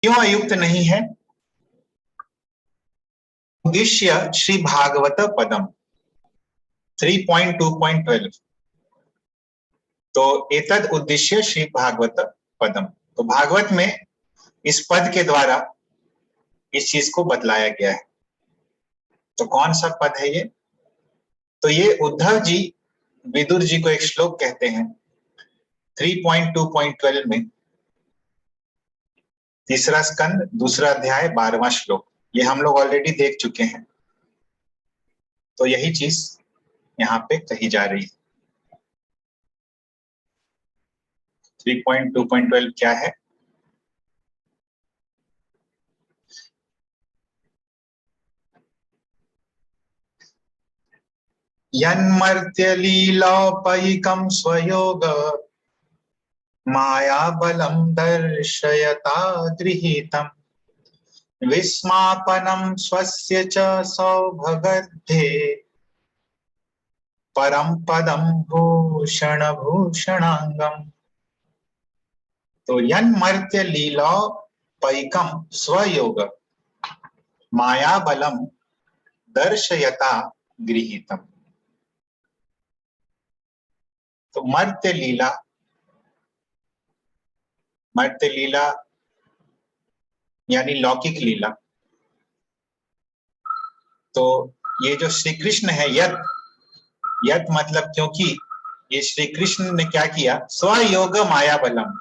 क्यों अयुक्त नहीं है? उद्देश्य श्री भागवत पदम 3.2.12। तो एतद उद्देश्य श्री भागवत पदम, तो भागवत में इस पद के द्वारा इस चीज को बतलाया गया है। तो कौन सा पद है ये? तो ये उद्धव जी विदुर जी को एक श्लोक कहते हैं 3.2.12 में, तीसरा स्कंद दूसरा अध्याय 12वां श्लोक। ये हम लोग ऑलरेडी देख चुके हैं। तो यही चीज यहाँ पे कही जा रही है। 3.2.12 क्या है? यन्मर्त्यलीलापैकं स्वयोग मायाबलं दर्शयता गृहीतम् विस्मापनं स्वस्य च सौभगध्ये परम पदम भूषण भूषणांगम। तो यन्मर्त्य लीला पैकम स्वयोग मायाबलम दर्शयता गृहीतम। तो मर्त्य लीला यानी लौकिक लीला। तो ये जो श्री कृष्ण है, यत मतलब क्योंकि ये श्री कृष्ण ने क्या किया, स्वयोग माया बलम,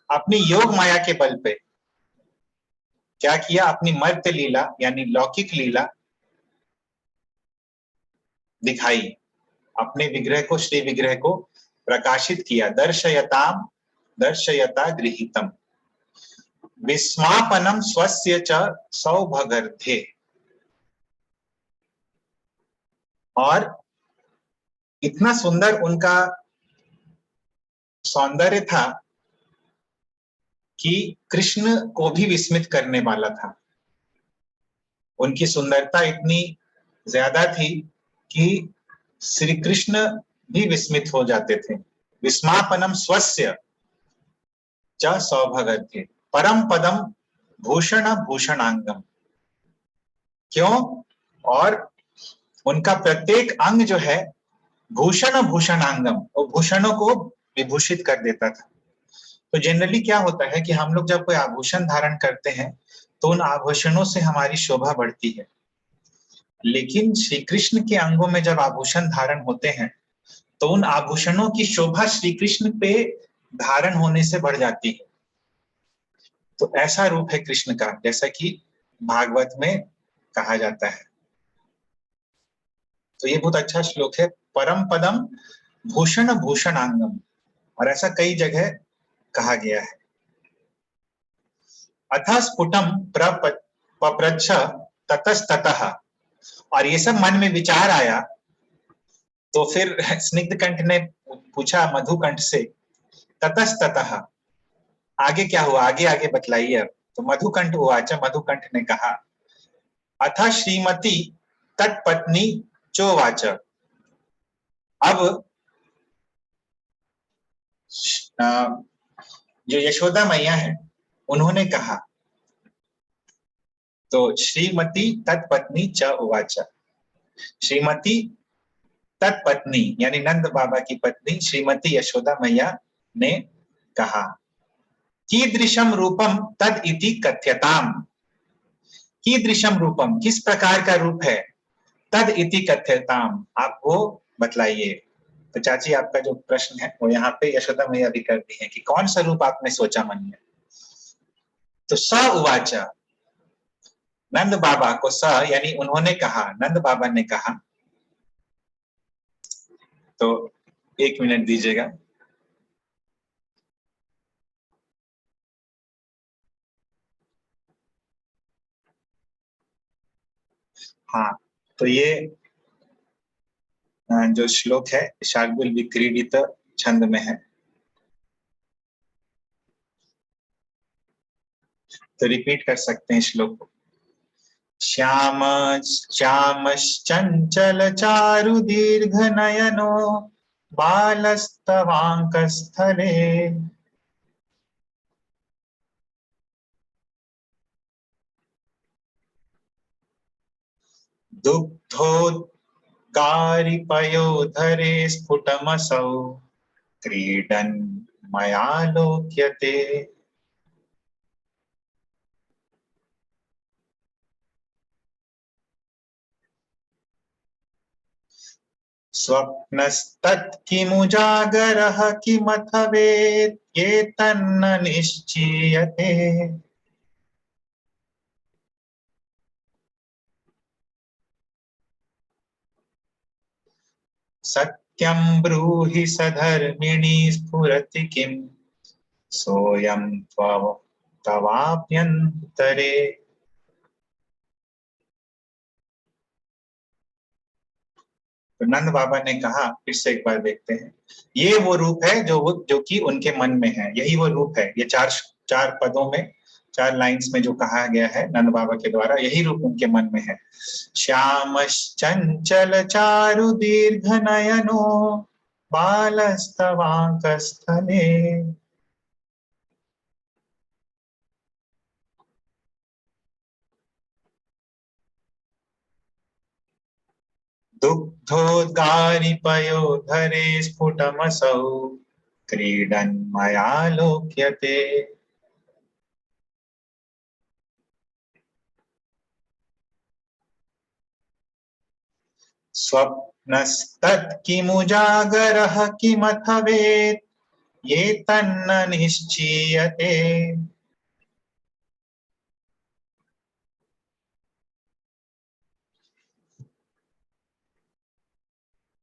अपनी योग माया के बल पे क्या किया, अपनी मर्त्य लीला यानी लौकिक लीला दिखाई, अपने विग्रह को, श्री विग्रह को प्रकाशित किया। दर्शयता गृहीतम विस्मापनम स्वस्य च सौभगर्थे। और इतना सुंदर उनका सौंदर्य था कि कृष्ण को भी विस्मित करने वाला था। उनकी सुंदरता इतनी ज्यादा थी कि श्री कृष्ण भी विस्मित हो जाते थे। विस्मापनम स्वस्य च सौभगर्थे परम पदम भूषण भूषणांगम। क्यों? और उनका प्रत्येक अंग जो है भूषण भूषणांगम, वो भूषणों को विभूषित कर देता था। तो जनरली क्या होता है कि हम लोग जब कोई आभूषण धारण करते हैं तो उन आभूषणों से हमारी शोभा बढ़ती है, लेकिन श्री कृष्ण के अंगों में जब आभूषण धारण होते हैं तो उन आभूषणों की शोभा श्री कृष्ण पे धारण होने से बढ़ जाती है। तो ऐसा रूप है कृष्ण का, जैसा कि भागवत में कहा जाता है। तो ये बहुत अच्छा श्लोक है, परम पदम भूषण भूषणांगम, और ऐसा कई जगह कहा गया है। अथ स्फुटम पप्रच्छ ततस्ततः, और ये सब मन में विचार आया तो फिर स्निग्ध कंठ ने पूछा मधुकंठ से, ततस्ततः आगे क्या हुआ, आगे आगे बतलाइए अब। तो मधुकंठ उवाच, मधुकंठ ने कहा, अथ श्रीमती तत्पत्नी चोवाच। अब जो यशोदा मैया है उन्होंने कहा, तो श्रीमती तत्पत्नी च उवाच, श्रीमती तत्पत्नी यानी नंद बाबा की पत्नी श्रीमती यशोदा मैया ने कहा, कीदृशम रूपम तद इति कथ्यताम। कीदृशम रूपम, किस प्रकार का रूप है, तद इति कथ्यताम, आप वो बतलाइए। तो चाची आपका जो प्रश्न है वो यहाँ पे यशोदा मैया भी करती है कि कौन सा रूप आपने सोचा मन में। तो स उवाच, नंद बाबा को स यानी उन्होंने कहा, नंद बाबा ने कहा। तो 1 मिनट दीजिएगा। हाँ, तो ये जो श्लोक है शार्दुल विक्रीडित छंद में है। तो रिपीट कर सकते हैं श्लोक को। श्याम श्यामश्चंचल चारु दीर्घ नयनो बालस्तवांक स्थले दुग्धोद्गारिपयोधरे स्फुटमसौ क्रीडन् मया लोक्यते। स्वप्नस्तत् किमुजागरः किमथ वेत्येतन्न निश्चीयते। सत्यं ब्रूहि सधर्मिणि स्फुरति किं सोऽयं तवाभ्यन्तरे। तो नंद बाबा ने कहा, फिर से एक बार देखते हैं, ये वो रूप है जो कि उनके मन में है, यही वो रूप है। ये चार पदों में, 4 लाइंस में जो कहा गया है नंद बाबा के द्वारा, यही रूप उनके मन में है। श्यामश्चंचल चारु दीर्घ नयनो बालस्तवांकस्थले। दुग्धोद्गारिपयोधरे स्फुटमसौ क्रीडन् मया लोक्यते। स्वप्नस्तत् किमुजागरः किमथ वेत् ये तन्न निश्चीयते।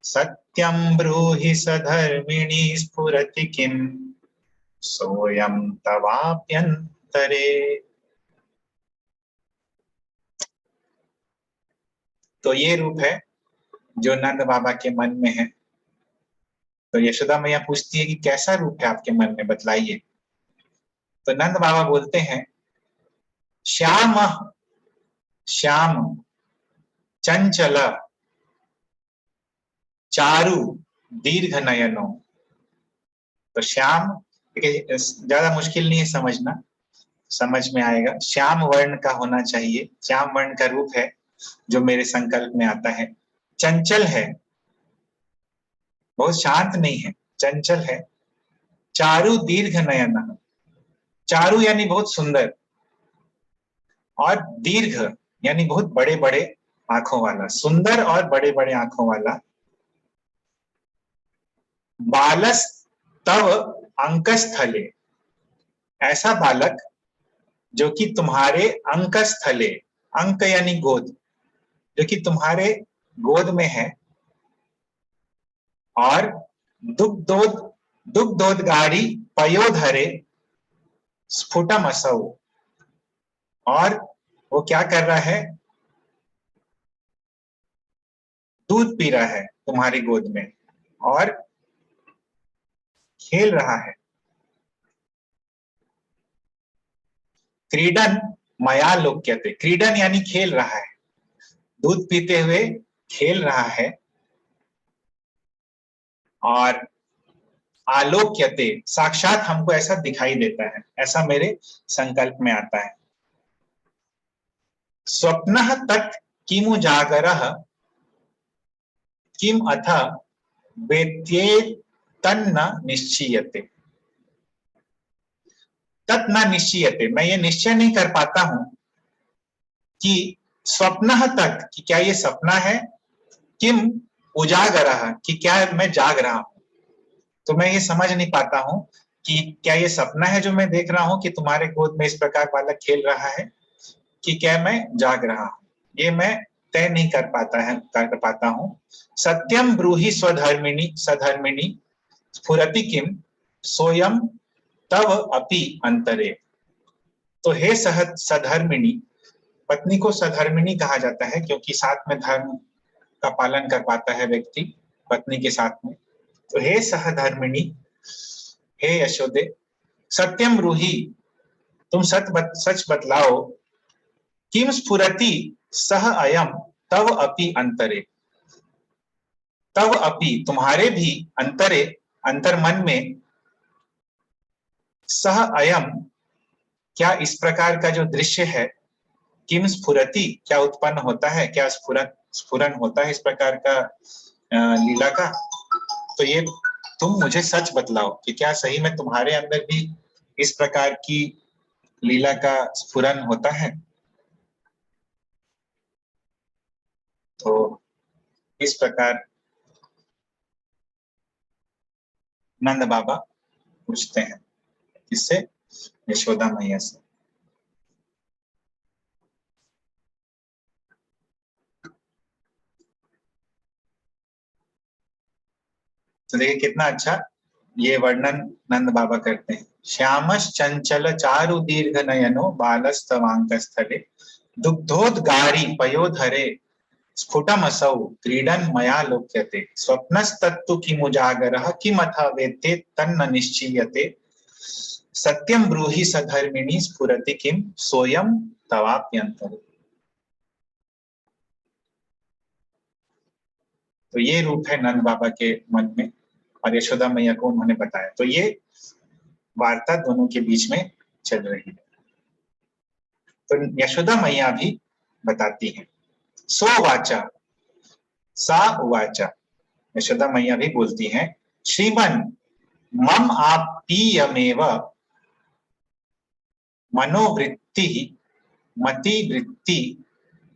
सत्यं ब्रूहि सधर्मिणि स्फुरति किं सोऽयं तवाभ्यन्तरे। तो ये रूप है जो नंद बाबा के मन में है। तो यशोदा मैया पूछती है कि कैसा रूप है आपके मन में, बतलाइए। तो नंद बाबा बोलते हैं, श्याम श्याम चंचल चारु दीर्घ नयनो। तो श्याम, ज्यादा मुश्किल नहीं है समझना, समझ में आएगा। श्याम वर्ण का होना चाहिए, श्याम वर्ण का रूप है जो मेरे संकल्प में आता है। चंचल है, बहुत शांत नहीं है, चंचल है। चारु दीर्घ नयन, चारु यानी बहुत सुंदर, और दीर्घ यानी बहुत बड़े बड़े आंखों वाला, सुंदर और बड़े बड़े आंखों वाला। बालस तव अंकस्थले, ऐसा बालक जो कि तुम्हारे अंकस्थले, अंक यानी गोद, जो कि तुम्हारे गोद में है। और दुग्धोद दुग्धोद्गारी पयोधरे स्फुटम असौ, और वो क्या कर रहा है, दूध पी रहा है तुम्हारी गोद में और खेल रहा है। क्रीडन मया लोक्यते, क्रीडन यानी खेल रहा है, दूध पीते हुए खेल रहा है। और आलोक्यते, साक्षात हमको ऐसा दिखाई देता है, ऐसा मेरे संकल्प में आता है। स्वप्नः तत् किमु जागरः किम अथ वेत्येतन्न निश्चीयते। तत् न निश्चीयते, मैं ये निश्चय नहीं कर पाता हूं कि स्वप्नः तत्, कि क्या ये सपना है, किम उजागरः, कि क्या मैं जाग रहा हूं। तो मैं ये समझ नहीं पाता हूं कि क्या ये सपना है जो मैं देख रहा हूं कि तुम्हारे गोद में इस प्रकार बालक खेल रहा है, कि क्या मैं जाग रहा हूं, ये मैं तय नहीं कर पाता हूं। सत्यम ब्रूहि स्वधर्मिणी सधर्मिणी स्फुरति किम सोयम तव अपि अंतरे। तो हे सधर्मिणी, पत्नी को सधर्मिणी कहा जाता है क्योंकि साथ में धर्म का पालन कर पाता है व्यक्ति पत्नी के साथ में। तो हे सहधर्मिणी, हे यशोदे, सत्यम ब्रूहि, तुम सच बतलाओ, किम स्फुरति सह अयम तव अपि अंतरे, तव अपि तुम्हारे भी अंतरे, अंतर मन में, सह अयम क्या इस प्रकार का जो दृश्य है, किम स्फुरति क्या उत्पन्न होता है, क्या स्फुरन होता है इस प्रकार का लीला का, तो ये तुम मुझे सच बतलाओ कि क्या सही में तुम्हारे अंदर भी इस प्रकार की लीला का स्फुरन होता है। तो इस प्रकार नंद बाबा पूछते हैं, किससे? यशोदा मैया से। तो देखिए कितना अच्छा ये वर्णन नंद बाबा करते हैं। श्यामश चंचल चारु दीर्घ नयनो बालस्तवांक स्थले दुग्धोद्गारी पयोधरे स्फुटमसौ क्रीडन मया लोक्यते स्वप्नस्तत्तु किमुजागरः किमथ वेत्ते तन्न निश्चीयते सत्यम ब्रूहि सधर्मिणी स्फुरति किम सोयम तवाप्यंतर। तो ये रूप है नंद बाबा के मन में और यशोदा मैया को उन्होंने बताया। तो ये वार्ता दोनों के बीच में चल रही है। तो यशोदा मैया भी बताती हैं। सो वाचा, सा उवाचा, यशोदा मैया भी बोलती हैं, श्रीमन मम आप्पीयमेव मनोवृत्ति मति वृत्ति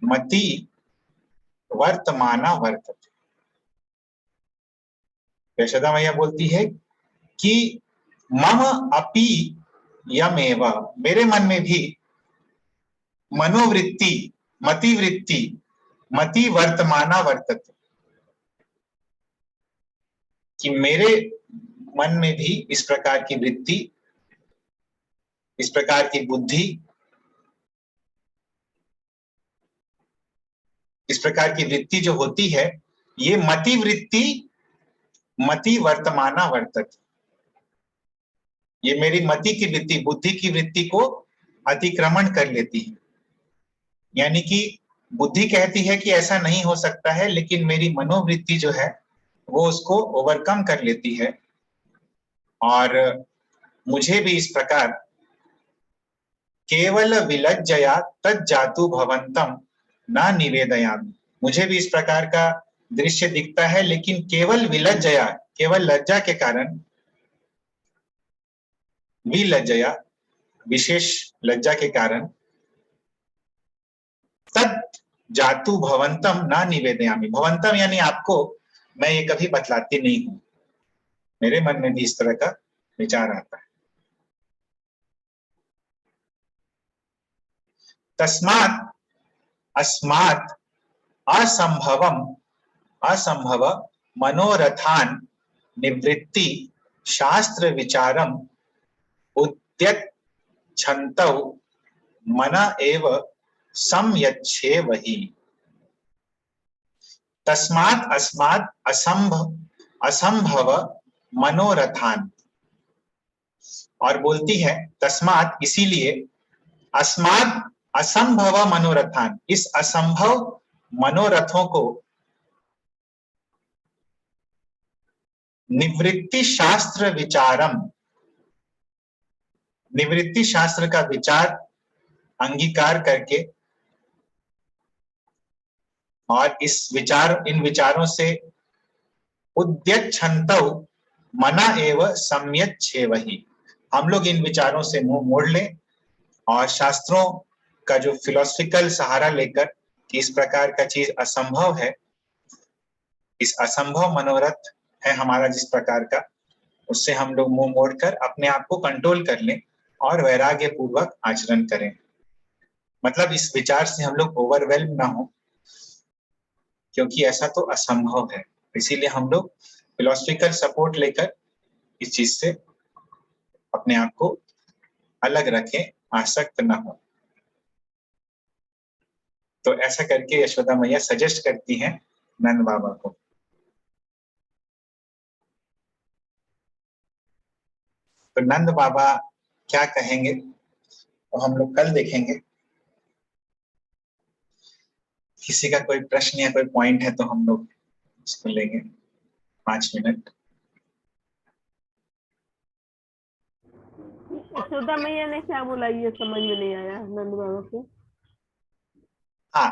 मति वर्तमाना वर्तते। यशोदा मैया बोलती है कि मम अपि यमेव, मेरे मन में भी मनोवृत्ति मतिवृत्ति मति वर्तमाना वर्तते, कि मेरे मन में भी इस प्रकार की वृत्ति, इस प्रकार की बुद्धि, इस प्रकार की वृत्ति जो होती है, ये मति वृत्ति मति वर्तमाना वर्तते, ये मेरी मति की वृत्ति, बुद्धि की वृत्ति को अतिक्रमण कर लेती है। यानी कि बुद्धि कहती है कि ऐसा नहीं हो सकता है, लेकिन मेरी मनोवृत्ति जो है वो उसको ओवरकम कर लेती है और मुझे भी इस प्रकार केवल विलज्जया तज्जातु भवंतम न निवेदयामि, मुझे भी इस प्रकार का दृश्य दिखता है, लेकिन केवल विलज्जया, केवल लज्जा के कारण, विलज्जया विशेष लज्जा के कारण, तद जातु भवंतम ना निवेदयामि, भवंतम यानी आपको मैं ये कभी बतलाती नहीं हूं। मेरे मन में भी इस तरह का विचार आता है। तस्मात् अस्मात् असंभवम असंभव मनोरथान निवृत्ति शास्त्र विचारम उद्यच्छन्तौ मन एव संयच्छेवहि। तस्मात् अस्मात् असंभव मनोरथान, और बोलती है तस्मात् इसीलिए, अस्मात् असंभव मनोरथान, इस असंभव मनोरथों को निवृत्ति शास्त्र विचारम, निवृत्ति शास्त्र का विचार अंगीकार करके और इन विचारों से उद्यच्छन्तौ मना एव सम्यच्छेवहि, हम लोग इन विचारों से मुंह मोड़ लें और शास्त्रों का जो फिलोसफिकल सहारा लेकर कि इस प्रकार का चीज असंभव है, इस असंभव मनोरथ है हमारा जिस प्रकार का, उससे हम लोग मुंह मोड़कर अपने आप को कंट्रोल कर लें और वैराग्य पूर्वक आचरण करें। मतलब इस विचार से हम लोग ओवरवेल्म ना हो, क्योंकि ऐसा तो असंभव है, इसीलिए हम लोग फिलोसफिकल सपोर्ट लेकर इस चीज से अपने आप को अलग रखें, आसक्त ना हो। तो ऐसा करके यशोदा मैया सजेस्ट करती हैं नंद बाबा को। तो नंद बाबा क्या कहेंगे तो हम लोग कल देखेंगे। किसी का कोई प्रश्न या कोई पॉइंट है तो हम लोग उसको लेंगे 5 मिनट। यशोदा मैया ने क्या बोला ये समझ में नहीं आया नंद बाबा को। हाँ,